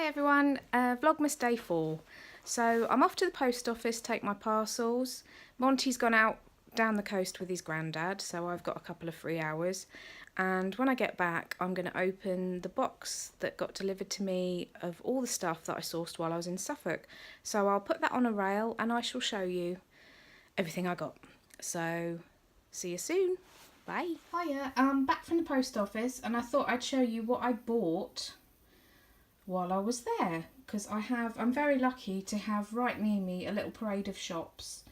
everyone, Vlogmas day 4. So I'm off to the post office to take my parcels. Monty's gone out down the coast with his granddad, so I've got a couple of free hours. And when I get back, I'm going to open the box that got delivered to me of all the stuff that I sourced while I was in Suffolk. So I'll put that on a rail and I shall show you everything I got. So see you soon. Bye. Hiya, I'm back from the post office and I thought I'd show you what I bought while I was there, because I'm very lucky to have right near me a little parade of shops,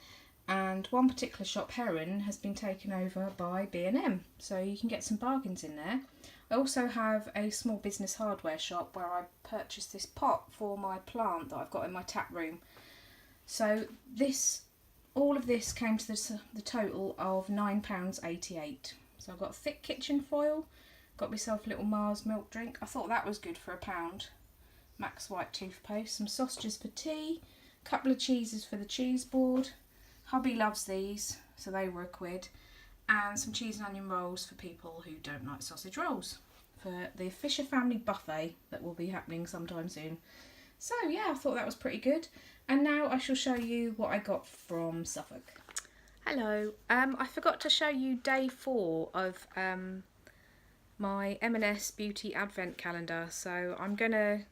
and one particular shop, Heron, has been taken over by B&M, so you can get some bargains in there. I also have a small business hardware shop where I purchased this pot for my plant that I've got in my tap room. So all of this came to the total of £9.88. So I've got thick kitchen foil, got myself a little Mars milk drink. I thought that was good for £1. Max white toothpaste, some sausages for tea, a couple of cheeses for the cheese board. Hubby loves these, so they were £1, and some cheese and onion rolls for people who don't like sausage rolls for the Fisher family buffet that will be happening sometime soon. So yeah, I thought that was pretty good. And now I shall show you what I got from Suffolk. Hello, I forgot to show you day 4 of my M&S Beauty Advent Calendar, so I'm gonna,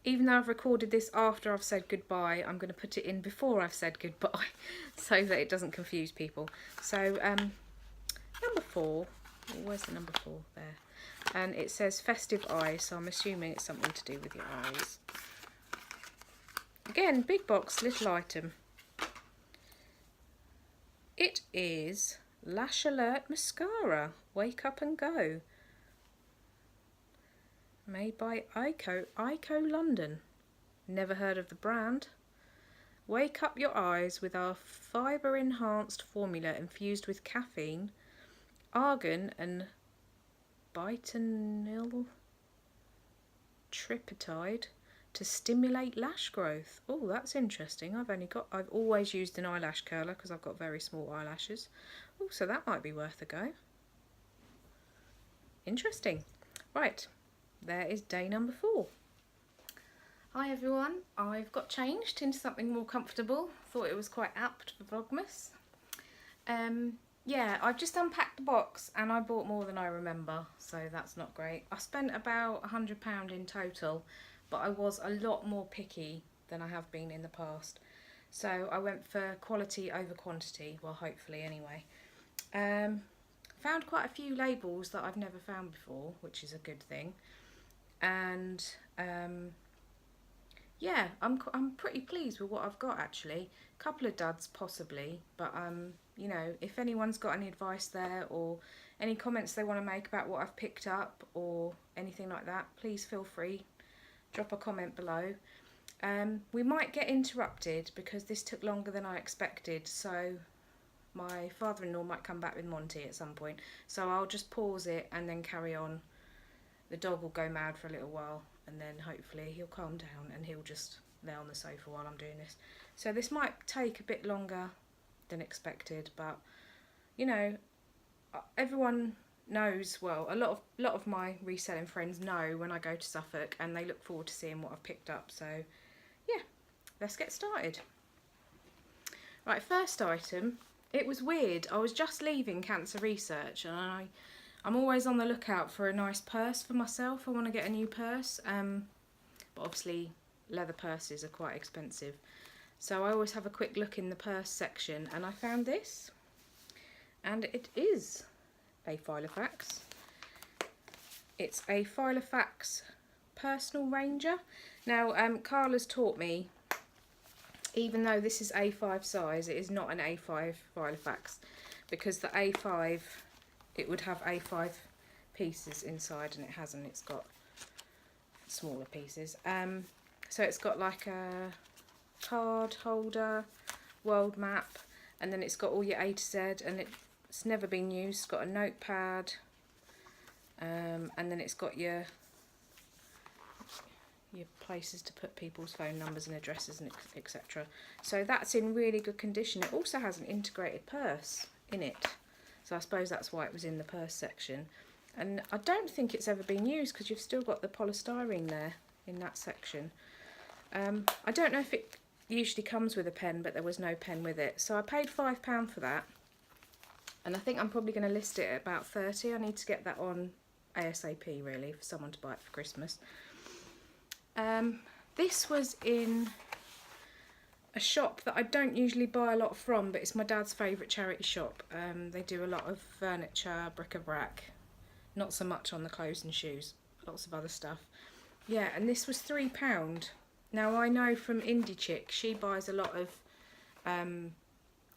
even though I've recorded this after I've said goodbye, I'm going to put it in before I've said goodbye so that it doesn't confuse people. So number 4, where's the number 4? There. And it says festive eyes, so I'm assuming it's something to do with your eyes. Again, big box, little item. It is Lash Alert Mascara, Wake Up and Go. Made by Ico London. Never heard of the brand. Wake up your eyes with our fibre enhanced formula infused with caffeine, argan and betaneryl triptide to stimulate lash growth. Oh, that's interesting. I've always used an eyelash curler because I've got very small eyelashes. Oh, so that might be worth a go. Interesting. Right. There is day number 4. Hi everyone, I've got changed into something more comfortable. Thought it was quite apt for Vlogmas. Yeah, I've just unpacked the box and I bought more than I remember, so that's not great. I spent about £100 in total, but I was a lot more picky than I have been in the past. So I went for quality over quantity, well hopefully anyway. Found quite a few labels that I've never found before, which is a good thing. And yeah, I'm pretty pleased with what I've got actually. A couple of duds possibly, but you know, if anyone's got any advice there or any comments they want to make about what I've picked up or anything like that, please feel free, drop a comment below. We might get interrupted because this took longer than I expected, so my father-in-law might come back with Monty at some point, so I'll just pause it and then carry on. The dog will go mad for a little while and then hopefully he'll calm down and he'll just lay on the sofa while I'm doing this. So this might take a bit longer than expected, but you know, everyone knows, well, a lot of my reselling friends know when I go to Suffolk and they look forward to seeing what I've picked up. So yeah, let's get started. Right, first item. It was weird. I was just leaving cancer research and I'm always on the lookout for a nice purse for myself. I want to get a new purse, but obviously leather purses are quite expensive. So I always have a quick look in the purse section and I found this. And it is a Filofax. It's a Filofax Personal Ranger. Now, Carla's taught me, even though this is A5 size, it is not an A5 Filofax, because the A5, it would have A5 pieces inside and it hasn't. It's got smaller pieces. So it's got like a card holder, world map, and then it's got all your A to Z, and it's never been used. It's got a notepad, and then it's got your places to put people's phone numbers and addresses and etc. So that's in really good condition. It also has an integrated purse in it. So I suppose that's why it was in the purse section. And I don't think it's ever been used because you've still got the polystyrene there in that section. I don't know if it usually comes with a pen, but there was no pen with it. So I paid £5 for that. And I think I'm probably going to list it at about 30. I need to get that on ASAP really for someone to buy it for Christmas. This was in a shop that I don't usually buy a lot from, but it's my dad's favourite charity shop. They do a lot of furniture, bric-a-brac, not so much on the clothes and shoes, lots of other stuff. Yeah, and this was £3. Now I know from Indie Chick, she buys a lot of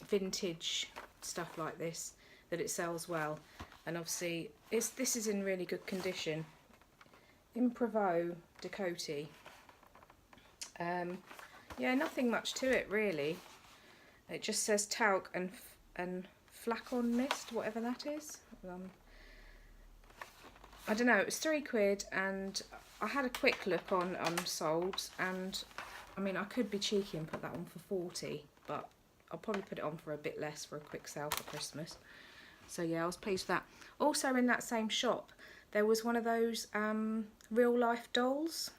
vintage stuff like this, that it sells well, and obviously this is in really good condition. Improvo Dakoti. Yeah, nothing much to it really. It just says talc and flacon mist, whatever that is. I don't know, it was £3 and I had a quick look on Solds, and I mean I could be cheeky and put that on for 40, but I'll probably put it on for a bit less for a quick sale for Christmas. So yeah, I was pleased with that. Also in that same shop there was one of those real life dolls.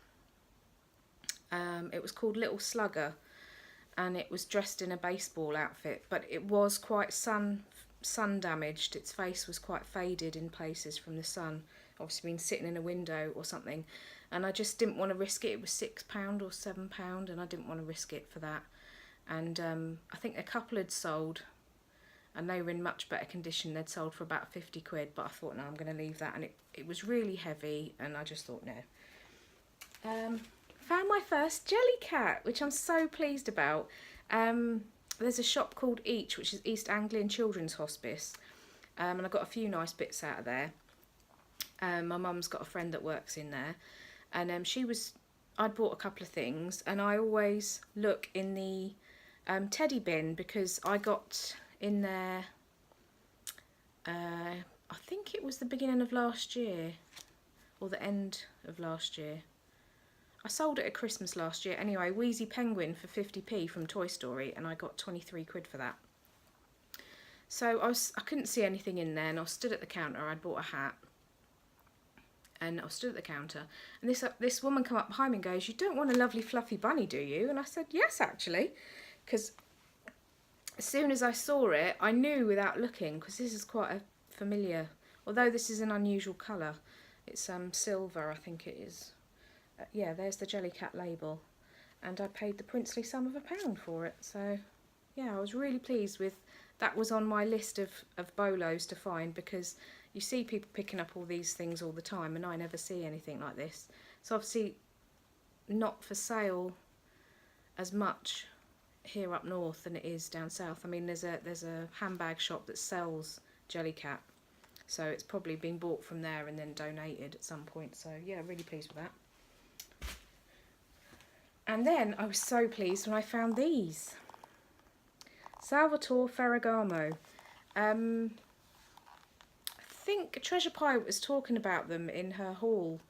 It was called Little Slugger, and it was dressed in a baseball outfit, but it was quite sun damaged. Its face was quite faded in places from the sun, obviously been sitting in a window or something, and I just didn't want to risk it. It was £6 or £7 and I didn't want to risk it for that. And I think a couple had sold and they were in much better condition. They'd sold for about £50, but I thought no, I'm going to leave that, and it was really heavy and I just thought no. Found my first Jellycat, which I'm so pleased about. There's a shop called Each, which is East Anglian Children's Hospice, and I got a few nice bits out of there. My mum's got a friend that works in there, and I'd bought a couple of things, and I always look in the teddy bin, because I got in there, I think it was the beginning of last year, or the end of last year. I sold it at Christmas last year. Anyway, Wheezy Penguin for 50p from Toy Story, and I got £23 for that. So I couldn't see anything in there, and I stood at the counter. I'd bought a hat, and I stood at the counter, and this woman come up behind me and goes, "You don't want a lovely fluffy bunny, do you?" And I said, "Yes, actually," because as soon as I saw it, I knew without looking, because this is quite a familiar, although this is an unusual colour. It's silver, I think it is. Yeah, there's the Jellycat label, and I paid the princely sum of £1 for it. So yeah, I was really pleased with that. Was on my list of bolos to find, because you see people picking up all these things all the time and I never see anything like this. So obviously not for sale as much here up north than it is down south. I mean, there's a handbag shop that sells Jellycat, so it's probably been bought from there and then donated at some point. So yeah, really pleased with that. And then I was so pleased when I found these. Salvatore Ferragamo. I think Treasure Pie was talking about them in her haul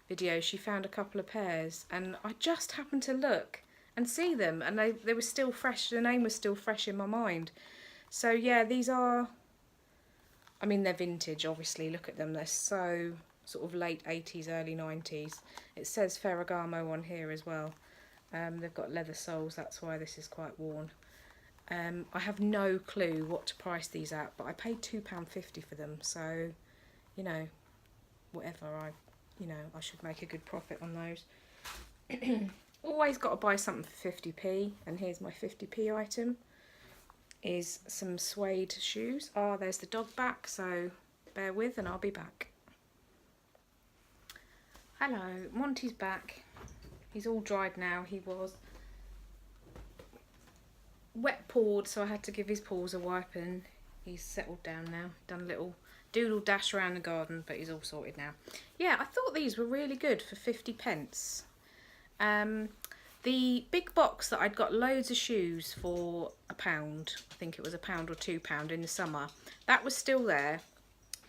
video. She found a couple of pairs, and I just happened to look and see them, and they were still fresh. The name was still fresh in my mind. So yeah, these are, I mean, they're vintage, obviously. Look at them, they're so sort of late 80s, early 90s. It says Ferragamo on here as well. They've got leather soles, that's why this is quite worn. I have no clue what to price these at, but I paid £2.50 for them, so you know, whatever, I should make a good profit on those. Always got to buy something for 50p, and here's my 50p item. Is some suede shoes. Oh, there's the dog back, so bear with and I'll be back. Hello, Monty's back. He's all dried now. He was wet pawed, so I had to give his paws a wipe, and he's settled down now. Done a little doodle dash around the garden, but he's all sorted now. Yeah, I thought these were really good for 50p. The big box that I'd got loads of shoes for £1, I think it was £1 or £2 in the summer, that was still there,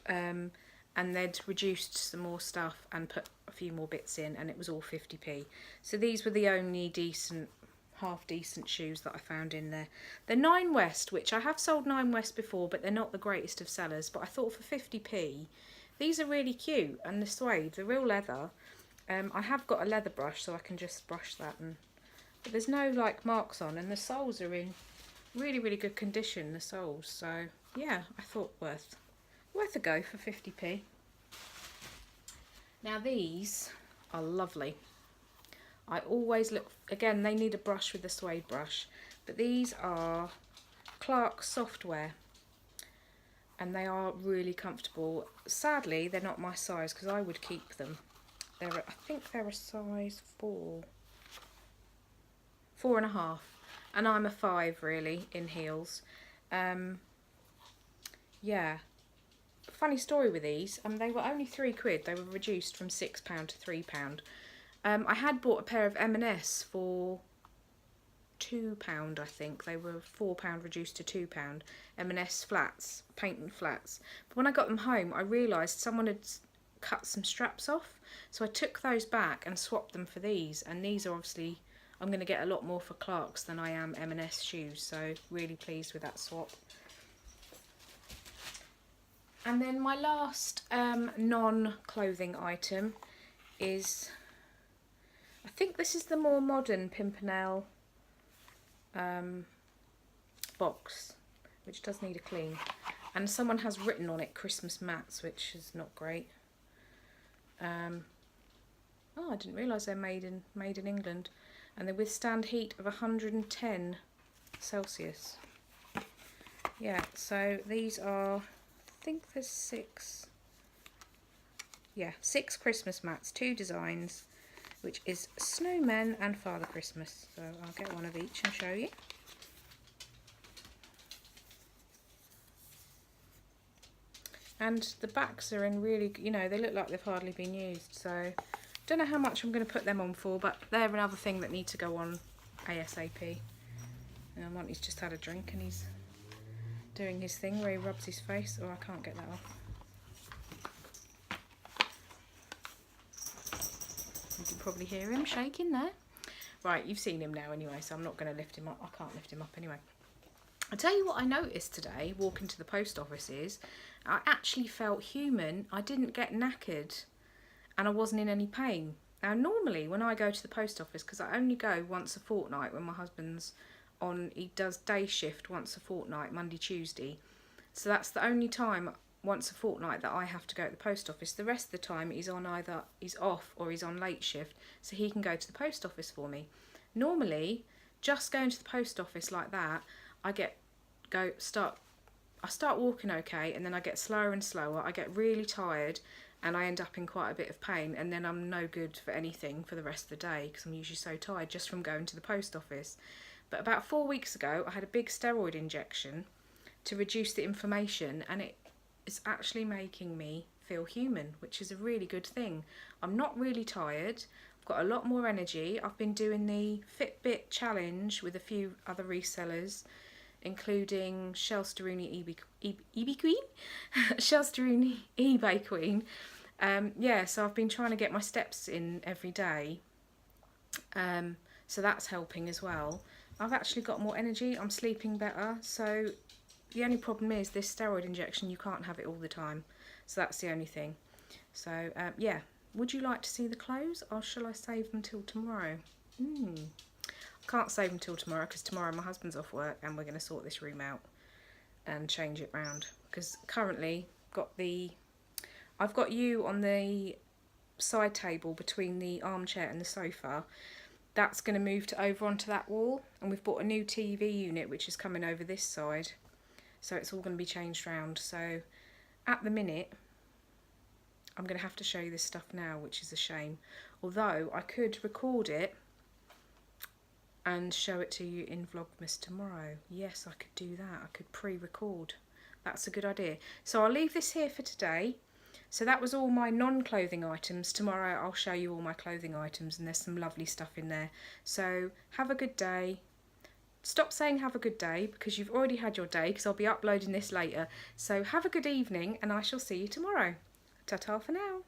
and they'd reduced some more stuff and put a few more bits in, and it was all 50p. So these were the only decent, half decent shoes that I found in there. The Nine West, which I have sold Nine West before, but they're not the greatest of sellers, but I thought for 50p, these are really cute, and the suede, the real leather. I have got a leather brush, so I can just brush that, but there's no like marks on, and the soles are in really, really good condition, the soles. So yeah, I thought worth a go for 50p. Now these are lovely. I always look, again, they need a brush with a suede brush, but these are Clark's software, and they are really comfortable. Sadly, they're not my size, because I would keep them. I think they're a size 4.5, and I'm a 5 really in heels. Yeah, funny story with these. They were only £3. They were reduced from £6 to £3. I had bought a pair of M&S for £2, I think. They were £4 reduced to £2. M&S flats, paint and flats. But when I got them home, I realised someone had cut some straps off, so I took those back and swapped them for these. And these are obviously, I'm going to get a lot more for Clark's than I am M&S shoes, so really pleased with that swap. And then my last non-clothing item is, I think this is the more modern Pimpernel box, which does need a clean. And someone has written on it Christmas mats, which is not great. Oh, I didn't realise they're made in England, and they withstand heat of 110 Celsius. Yeah, so these are, I think there's 6. Yeah, 6 Christmas mats, 2 designs, which is Snowmen and Father Christmas. So I'll get one of each and show you. And the backs are in really, you know, they look like they've hardly been used. So don't know how much I'm going to put them on for, but they're another thing that need to go on ASAP. And Monty's just had a drink and he's doing his thing where he rubs his face. Oh, I can't get that off. You can probably hear him shaking there. Right, you've seen him now anyway, so I'm not going to lift him up. I can't lift him up anyway. I'll tell you what I noticed today, walking to the post office, is I actually felt human. I didn't get knackered and I wasn't in any pain. Now, normally when I go to the post office, because I only go once a fortnight when my husband's on, he does day shift once a fortnight, Monday, Tuesday. So that's the only time once a fortnight that I have to go to the post office. The rest of the time he's on either, he's off or he's on late shift, so he can go to the post office for me. Normally, just going to the post office like that, I start walking okay, and then I get slower and slower. I get really tired and I end up in quite a bit of pain, and then I'm no good for anything for the rest of the day because I'm usually so tired just from going to the post office. But about 4 weeks ago I had a big steroid injection to reduce the inflammation, and it is actually making me feel human, which is a really good thing. I'm not really tired. I've got a lot more energy. I've been doing the Fitbit challenge with a few other resellers, including Shelsteruni eBay Queen, Shelsteruni eBay Queen. Yeah, so I've been trying to get my steps in every day. So that's helping as well. I've actually got more energy. I'm sleeping better. So the only problem is this steroid injection, you can't have it all the time. So that's the only thing. So yeah, would you like to see the clothes, or shall I save them till tomorrow? Can't save them till tomorrow because tomorrow my husband's off work and we're going to sort this room out and change it round, because currently I've got you on the side table between the armchair and the sofa. That's going to move over onto that wall, and we've bought a new TV unit which is coming over this side, so it's all going to be changed round. So at the minute I'm going to have to show you this stuff now, which is a shame, although I could record it and show it to you in Vlogmas tomorrow. Yes, I could do that. I could pre-record. That's a good idea. So I'll leave this here for today. So that was all my non-clothing items. Tomorrow I'll show you all my clothing items, and there's some lovely stuff in there. So have a good day. Stop saying have a good day, because you've already had your day, because I'll be uploading this later. So have a good evening, and I shall see you tomorrow. Ta-ta for now.